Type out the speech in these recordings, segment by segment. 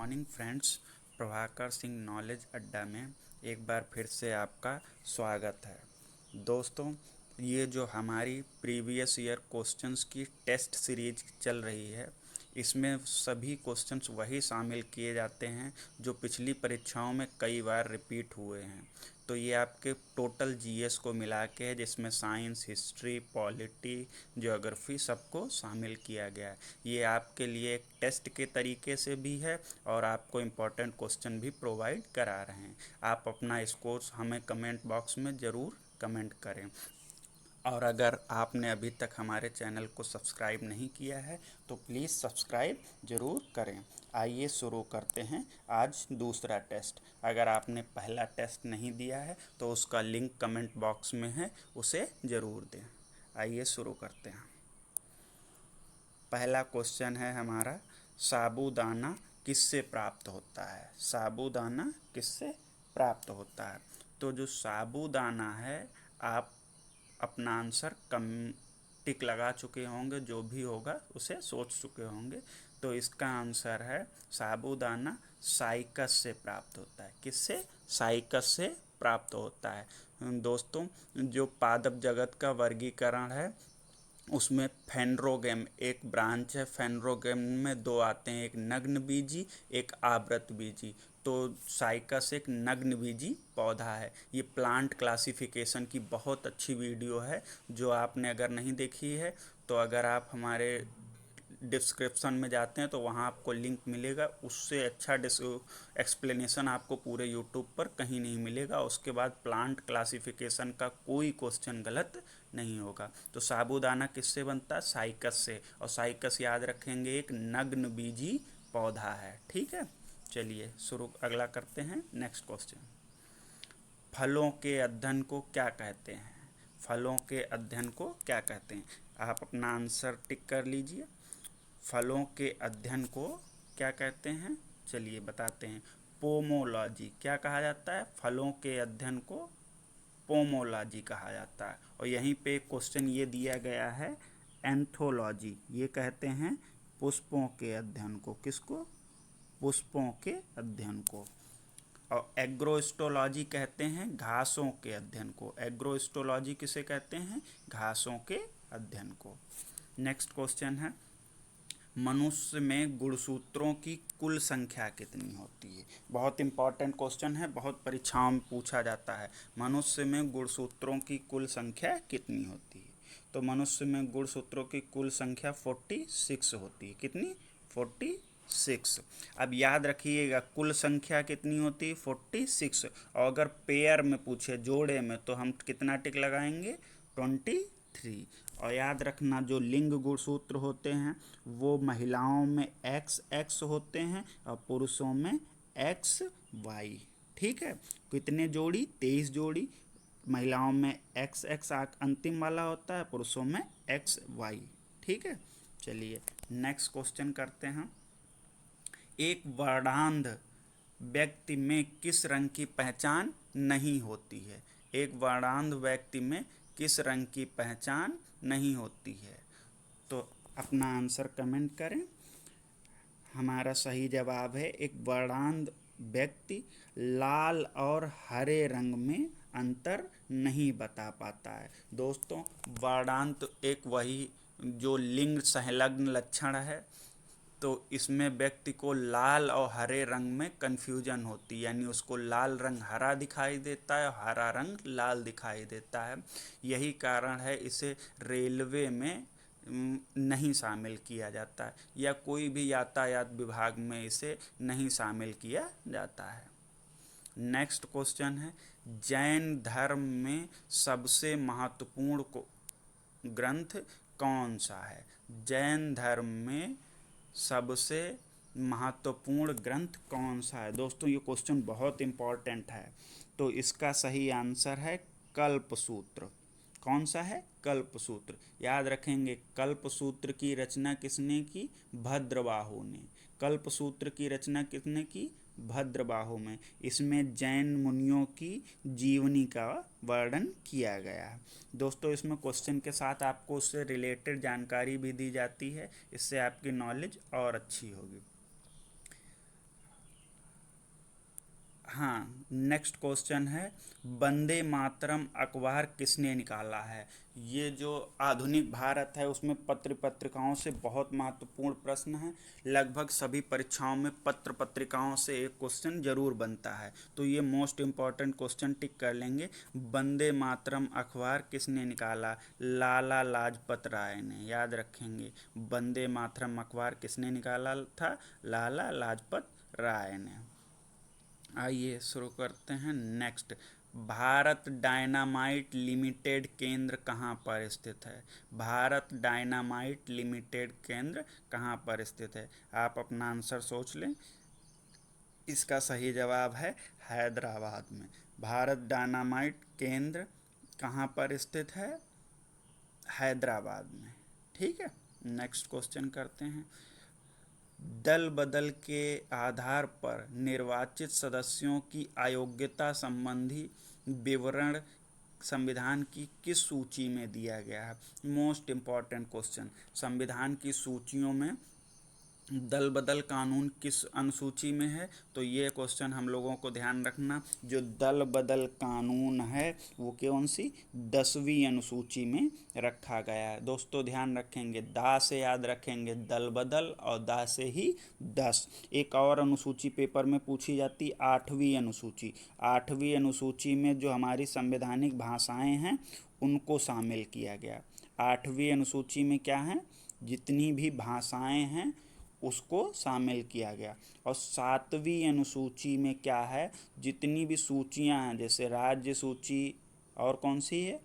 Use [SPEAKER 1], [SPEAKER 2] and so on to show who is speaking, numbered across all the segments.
[SPEAKER 1] Morning friends. Prabhakar Singh knowledge अड्डा में एक बार फिर से आपका स्वागत है। दोस्तों, ये जो हमारी प्रीवियस ईयर क्वेश्चंस की टेस्ट सीरीज चल रही है, इसमें सभी क्वेश्चंस वही शामिल किए जाते हैं जो पिछली परीक्षाओं में कई बार रिपीट हुए हैं। तो ये आपके टोटल जीएस को मिला के है, जिसमें साइंस, हिस्ट्री, पॉलिटी, ज्योग्राफी सबको शामिल किया गया है। ये आपके लिए एक टेस्ट के तरीके से भी है और आपको इम्पोर्टेंट क्वेश्चन भी प्रोवाइड करा रहे हैं। आप अपना स्कोर हमें कमेंट बॉक्स में ज़रूर कमेंट करें। और अगर आपने अभी तक हमारे चैनल को सब्सक्राइब नहीं किया है तो प्लीज़ सब्सक्राइब ज़रूर करें। आइए शुरू करते हैं आज दूसरा टेस्ट। अगर आपने पहला टेस्ट नहीं दिया है तो उसका लिंक कमेंट बॉक्स में है, उसे ज़रूर दें। आइए शुरू करते हैं। पहला क्वेश्चन है हमारा, साबूदाना किससे प्राप्त होता है? साबूदाना किससे प्राप्त होता है? तो जो साबूदाना है, आप अपना आंसर कम टिक लगा चुके होंगे, जो भी होगा उसे सोच चुके होंगे। तो इसका आंसर है साबूदाना साइकस से प्राप्त होता है। किससे? साइकस से प्राप्त होता है। दोस्तों, जो पादप जगत का वर्गीकरण है उसमें फेनरोगेम एक ब्रांच है। फेनरोगेम में दो आते हैं, एक नग्न बीजी, एक आवृत बीजी। तो साइकस एक नग्न बीजी पौधा है। ये प्लांट क्लासिफिकेशन की बहुत अच्छी वीडियो है, जो आपने अगर नहीं देखी है तो अगर आप हमारे डिस्क्रिप्शन में जाते हैं तो वहाँ आपको लिंक मिलेगा। उससे अच्छा एक्सप्लेनेशन आपको पूरे यूट्यूब पर कहीं नहीं मिलेगा। उसके बाद प्लांट क्लासिफिकेशन का कोई क्वेश्चन गलत नहीं होगा। तो साबूदाना किससे बनता है? साइकस से। और साइकस याद रखेंगे एक नग्न बीजी पौधा है। ठीक है, चलिए शुरू अगला करते हैं। नेक्स्ट क्वेश्चन, फलों के अध्ययन को क्या कहते हैं? फलों के अध्ययन को क्या कहते हैं? आप अपना आंसर टिक कर लीजिए। फलों के अध्ययन को क्या कहते हैं? चलिए बताते हैं। पोमोलॉजी। क्या कहा जाता है? फलों के अध्ययन को पोमोलॉजी कहा जाता है। और यहीं पे क्वेश्चन ये दिया गया है, एंथोलॉजी। ये कहते हैं पुष्पों के अध्ययन को। किसको? पुष्पों के अध्ययन को। और एग्रोस्टोलॉजी कहते हैं घासों के अध्ययन को। एग्रोस्टोलॉजी किसे कहते हैं? घासों के अध्ययन को। नेक्स्ट क्वेश्चन है, मनुष्य में गुणसूत्रों की कुल संख्या कितनी होती है? बहुत इंपॉर्टेंट क्वेश्चन है, बहुत परीक्षाओं में पूछा जाता है। मनुष्य में गुणसूत्रों की कुल संख्या कितनी होती है? तो मनुष्य में गुणसूत्रों की कुल संख्या 46 होती है। कितनी? 46। अब याद रखिएगा, कुल संख्या कितनी होती है? 46। और अगर पेयर में पूछे, जोड़े में, तो हम कितना टिक लगाएंगे? 23। और याद रखना, जो लिंग गुणसूत्र होते हैं वो महिलाओं में XX होते हैं और पुरुषों में XY। ठीक है, कितने जोड़ी? 23 जोड़ी। महिलाओं में XX अंतिम वाला होता है, पुरुषों में XY। ठीक है, चलिए नेक्स्ट क्वेश्चन करते हैं। एक वर्णांध व्यक्ति में किस रंग की पहचान नहीं होती है? एक वर्णांध व्यक्ति में किस रंग की पहचान नहीं होती है? तो अपना आंसर कमेंट करें। हमारा सही जवाब है, एक वर्णांध व्यक्ति लाल और हरे रंग में अंतर नहीं बता पाता है। दोस्तों, वर्णांत एक वही जो लिंग संलग्न लक्षण है, तो इसमें व्यक्ति को लाल और हरे रंग में कन्फ्यूजन होती है, यानी उसको लाल रंग हरा दिखाई देता है और हरा रंग लाल दिखाई देता है। यही कारण है इसे रेलवे में नहीं शामिल किया जाता है, या कोई भी यातायात विभाग में इसे नहीं शामिल किया जाता है। नेक्स्ट क्वेश्चन है, जैन धर्म में सबसे महत्वपूर्ण ग्रंथ कौन सा है? जैन धर्म में सबसे महत्वपूर्ण ग्रंथ कौन सा है? दोस्तों, ये क्वेश्चन बहुत इम्पॉर्टेंट है। तो इसका सही आंसर है कल्पसूत्र। कौन सा है? कल्पसूत्र। याद रखेंगे, कल्पसूत्र की रचना किसने की? भद्रबाहु ने। कल्पसूत्र की रचना किसने की? भद्रबाहु में। इसमें जैन मुनियों की जीवनी का वर्णन किया गया है। दोस्तों, इसमें क्वेश्चन के साथ आपको उससे रिलेटेड जानकारी भी दी जाती है, इससे आपकी नॉलेज और अच्छी होगी। हाँ, नेक्स्ट क्वेश्चन है, वंदे मातरम अखबार किसने निकाला है। ये जो आधुनिक भारत है उसमें पत्र पत्रिकाओं से बहुत महत्वपूर्ण प्रश्न है। लगभग सभी परीक्षाओं में पत्र पत्रिकाओं से एक क्वेश्चन जरूर बनता है, तो ये मोस्ट इम्पॉर्टेंट क्वेश्चन टिक कर लेंगे। वंदे मातरम अखबार किसने निकाला, लाला लाजपत राय ने, याद रखेंगे। वंदे मातरम अखबार किसने निकाला था, लाला लाजपत राय ने। आइए शुरू करते हैं। नेक्स्ट, भारत डायनामाइट लिमिटेड केंद्र कहाँ पर स्थित है। भारत डायनामाइट लिमिटेड केंद्र कहाँ पर स्थित है। आप अपना आंसर सोच लें। इसका सही जवाब है हैदराबाद में। भारत डायनामाइट केंद्र कहाँ पर स्थित है, हैदराबाद में। ठीक है, नेक्स्ट क्वेश्चन करते हैं। दल बदल के आधार पर निर्वाचित सदस्यों की अयोग्यता संबंधी विवरण संविधान की किस सूची में दिया गया है। मोस्ट इम्पॉर्टेंट क्वेश्चन, संविधान की सूचियों में दल बदल कानून किस अनुसूची में है, तो ये क्वेश्चन हम लोगों को ध्यान रखना। जो दल बदल कानून है वो कौन सी, 10वीं अनुसूची में रखा गया है। दोस्तों ध्यान रखेंगे, दा से याद रखेंगे दल बदल और दा से ही 10। एक और अनुसूची पेपर में पूछी जाती, 8वीं अनुसूची। 8वीं अनुसूची में जो हमारी संवैधानिक भाषाएं हैं उनको शामिल किया गया। 8वीं अनुसूची में क्या है, जितनी भी भाषाएं हैं उसको शामिल किया गया। और 7वीं अनुसूची में क्या है, जितनी भी सूचियां हैं, जैसे राज्य सूची और कौन सी है,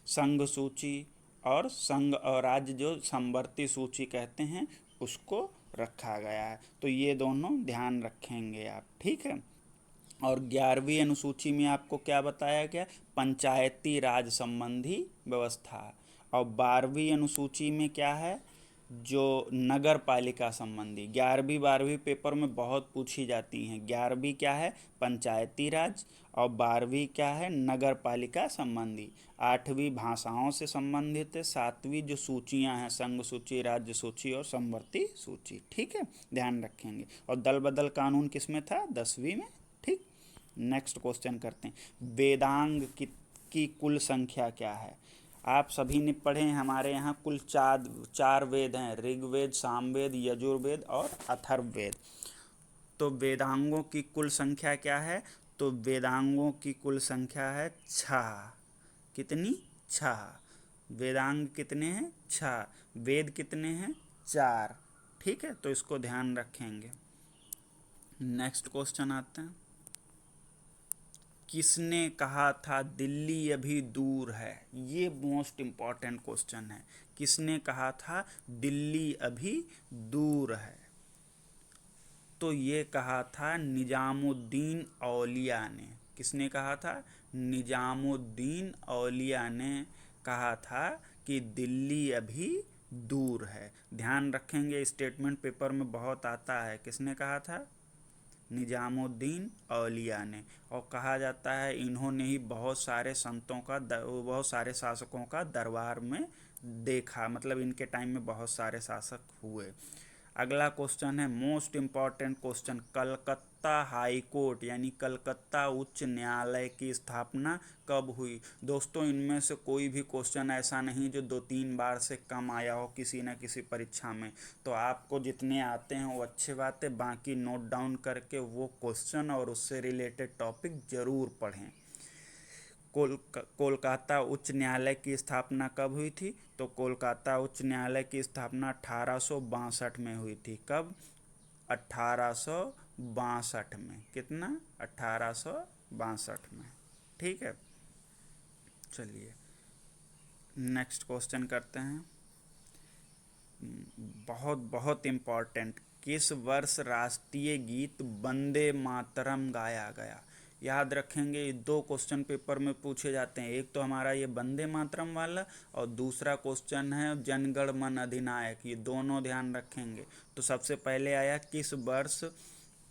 [SPEAKER 1] संघ सूची, और संघ और राज्य जो समवर्ती सूची कहते हैं उसको रखा गया है। तो ये दोनों ध्यान रखेंगे आप, ठीक है। और 11वीं अनुसूची में आपको क्या बताया गया, पंचायती राज संबंधी व्यवस्था। और 12वीं अनुसूची में क्या है, जो नगर पालिका संबंधी। 11वीं 12वीं पेपर में बहुत पूछी जाती हैं। 11वीं क्या है, पंचायती राज, और 12वीं क्या है, नगर पालिका संबंधी। 8वीं भाषाओं से संबंधित है। 7वीं जो सूचियां हैं, संघ सूची, राज्य सूची और समवर्ती सूची, ठीक है, ध्यान रखेंगे। और दल बदल कानून किस में था, 10वीं में, ठीक। नेक्स्ट क्वेश्चन करते हैं। वेदांग की कुल संख्या क्या है। आप सभी ने पढ़े हैं, हमारे यहाँ कुल चार वेद हैं, ऋग्वेद, सामवेद, यजुर्वेद और अथर्ववेद। तो वेदांगों की कुल संख्या क्या है, तो वेदांगों की कुल संख्या है 6। कितनी, 6। वेदांग कितने हैं, 6। वेद कितने हैं, 4। ठीक है, तो इसको ध्यान रखेंगे। नेक्स्ट क्वेश्चन आते हैं। किसने कहा था दिल्ली अभी दूर है। ये मोस्ट इम्पॉर्टेंट क्वेश्चन है। किसने कहा था दिल्ली अभी दूर है, तो ये कहा था निजामुद्दीन औलिया ने। किसने कहा था, निजामुद्दीन औलिया ने कहा था कि दिल्ली अभी दूर है। ध्यान रखेंगे, स्टेटमेंट पेपर में बहुत आता है। किसने कहा था, निजामुद्दीन औलिया ने। और कहा जाता है इन्होंने ही बहुत सारे संतों का, बहुत सारे शासकों का दरबार में देखा, मतलब इनके टाइम में बहुत सारे शासक हुए। अगला क्वेश्चन है most important question, Calcutta high court यानी कलकत्ता उच्च न्यायालय की स्थापना कब हुई। दोस्तों इनमें से कोई भी क्वेश्चन ऐसा नहीं जो 2-3 बार से कम आया हो किसी न किसी परीक्षा में। तो आपको जितने आते हैं वो अच्छी बात है, बाकी नोट डाउन करके वो क्वेश्चन और उससे रिलेटेड टॉपिक ज़रूर पढ़ें। कोलकाता उच्च न्यायालय की स्थापना कब हुई थी, तो कोलकाता उच्च न्यायालय की स्थापना 1862 में हुई थी। कब, 1862 में। कितना, 1862 में, ठीक है। चलिए नेक्स्ट क्वेश्चन करते हैं। बहुत बहुत इम्पॉर्टेंट, किस वर्ष राष्ट्रीय गीत वंदे मातरम गाया गया। याद रखेंगे, ये 2 क्वेश्चन पेपर में पूछे जाते हैं। एक तो हमारा ये वंदे मातरम वाला, और दूसरा क्वेश्चन है जनगण मन अधिनायक। ये दोनों ध्यान रखेंगे। तो सबसे पहले आया किस वर्ष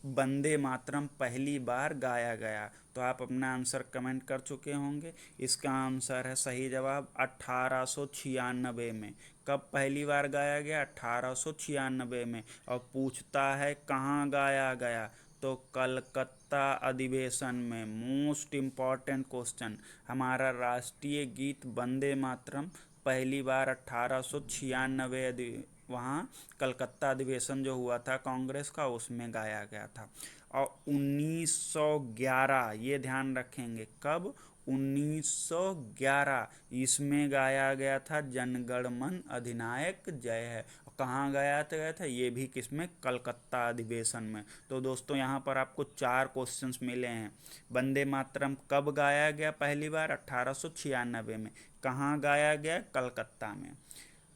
[SPEAKER 1] वंदे मातरम पहली बार गाया गया, तो आप अपना आंसर कमेंट कर चुके होंगे। इसका आंसर है सही जवाब 1896 में। कब पहली बार गाया गया, 1896 में। और पूछता है कहाँ गाया गया, तो कलकत्ता अधिवेशन में मोस्ट इम्पॉर्टेंट क्वेश्चन, हमारा राष्ट्रीय गीत वंदे मातरम पहली बार 1896 वहाँ कलकत्ता अधिवेशन जो हुआ था कांग्रेस का, उसमें गाया गया था। और 1911, ये ध्यान रखेंगे, कब? 1911 इसमें गाया गया था जनगण मन अधिनायक जय है। कहाँ गया था ये भी, किसमें? कलकत्ता अधिवेशन में। तो दोस्तों यहाँ पर आपको 4 क्वेश्चंस मिले हैं। वंदे मातरम कब गाया गया पहली बार? 1896 में। कहाँ गाया गया? कलकत्ता में।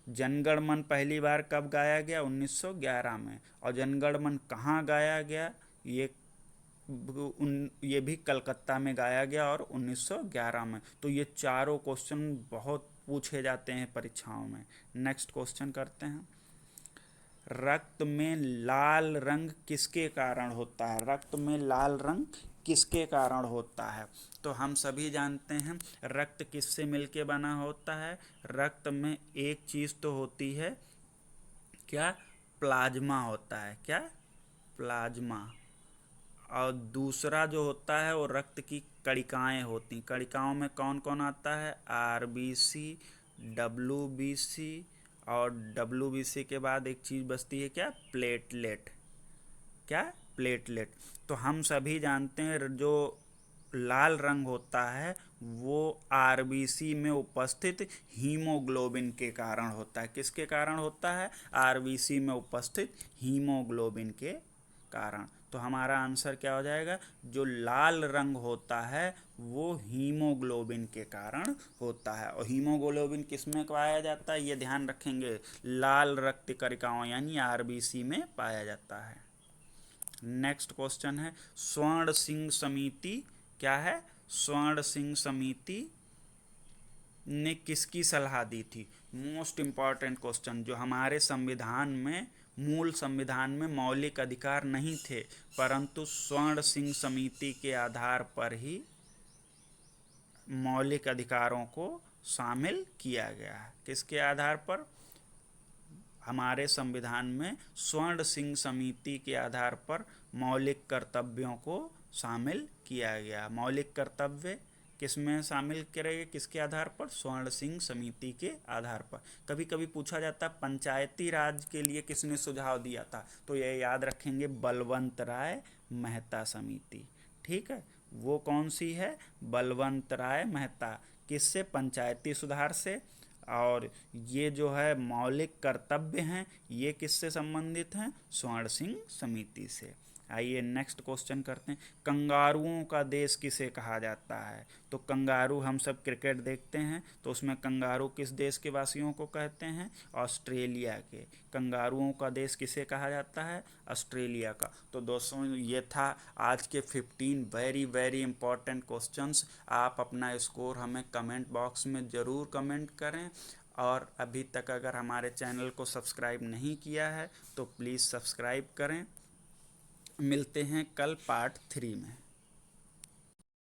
[SPEAKER 1] जनगण मन पहली बार कब गाया गया? 1911 में। और जनगण मन कहाँ गाया गया? ये भी कलकत्ता में गाया गया और 1911 में। तो ये चारों क्वेश्चन बहुत पूछे जाते हैं परीक्षाओं में। नेक्स्ट क्वेश्चन करते हैं। रक्त में लाल रंग किसके कारण होता है? रक्त में लाल रंग किसके कारण होता है? तो हम सभी जानते हैं रक्त किससे मिलके बना होता है। रक्त में एक चीज़ तो होती है, क्या? प्लाज्मा होता है। क्या? प्लाज्मा। और दूसरा जो होता है वो रक्त की कणिकाएं होती। कणिकाओं में कौन कौन आता है? आरबीसी, डब्ल्यूबीसी, और डब्ल्यूबीसी के बाद एक चीज़ बचती है, क्या? प्लेटलेट। क्या? प्लेटलेट। तो हम सभी जानते हैं जो लाल रंग होता है वो आरबीसी में उपस्थित हीमोग्लोबिन के कारण होता है। किसके कारण होता है? आरबीसी में उपस्थित हीमोग्लोबिन के कारण। तो हमारा आंसर क्या हो जाएगा? जो लाल रंग होता है वो हीमोग्लोबिन के कारण होता है। और हीमोग्लोबिन किस में पाया जाता है? ये ध्यान रखेंगे, लाल रक्त कणिकाओं यानी आरबीसी में पाया जाता है। नेक्स्ट क्वेश्चन है, स्वर्ण सिंह समिति क्या है? स्वर्ण सिंह समिति ने किसकी सलाह दी थी? मोस्ट इम्पॉर्टेंट क्वेश्चन, जो हमारे संविधान में, मूल संविधान में मौलिक अधिकार नहीं थे, परंतु स्वर्ण सिंह समिति के आधार पर ही मौलिक अधिकारों को शामिल किया गया है। किसके आधार पर? हमारे संविधान में स्वर्ण सिंह समिति के आधार पर मौलिक कर्तव्यों को शामिल किया गया। मौलिक कर्तव्य किस में शामिल करेंगे? किसके आधार पर? स्वर्ण सिंह समिति के आधार पर। कभी कभी पूछा जाता है पंचायती राज के लिए किसने सुझाव दिया था, तो ये याद रखेंगे, बलवंत राय मेहता समिति। ठीक है, वो कौन सी है? बलवंत राय मेहता। किससे? पंचायती सुधार से। और ये जो है मौलिक कर्तव्य हैं, ये किससे संबंधित हैं? स्वर्ण सिंह समिति से। आइए नेक्स्ट क्वेश्चन करते हैं। कंगारुओं का देश किसे कहा जाता है? तो कंगारू, हम सब क्रिकेट देखते हैं, तो उसमें कंगारू किस देश के वासियों को कहते हैं? ऑस्ट्रेलिया के। कंगारुओं का देश किसे कहा जाता है? ऑस्ट्रेलिया का। तो दोस्तों ये था आज के 15 वेरी वेरी इंपॉर्टेंट क्वेश्चंस। आप अपना स्कोर हमें कमेंट बॉक्स में ज़रूर कमेंट करें। और अभी तक अगर हमारे चैनल को सब्सक्राइब नहीं किया है तो प्लीज़ सब्सक्राइब करें। मिलते हैं कल पार्ट 3 में।